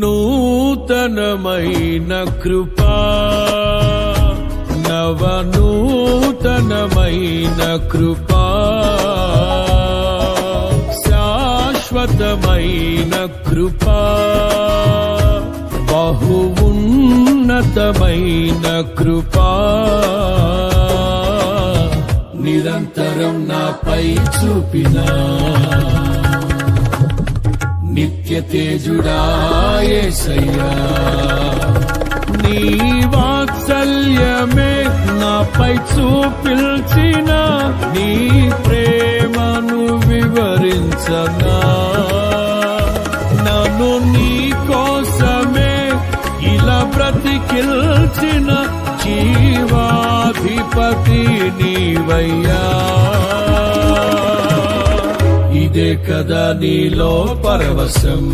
నూతనమైన కృపా, నవనూతనమైన కృపా, శాశ్వతమైన కృపా, బహు ఉన్నతమైన కృపా, నిరంతరం నాపై చూపినా నిత్య తేజుడా యేసయ్యా. నీ వాత్సల్యమే నాపై చూపిల్చిన, నీ ప్రేమను వివరించనా, నన్ను నీ కోసమే ఇలా బ్రతికిల్చిన జీవాధిపతి నీవయ్యా. ఇదే కదా నీలో పరవశం.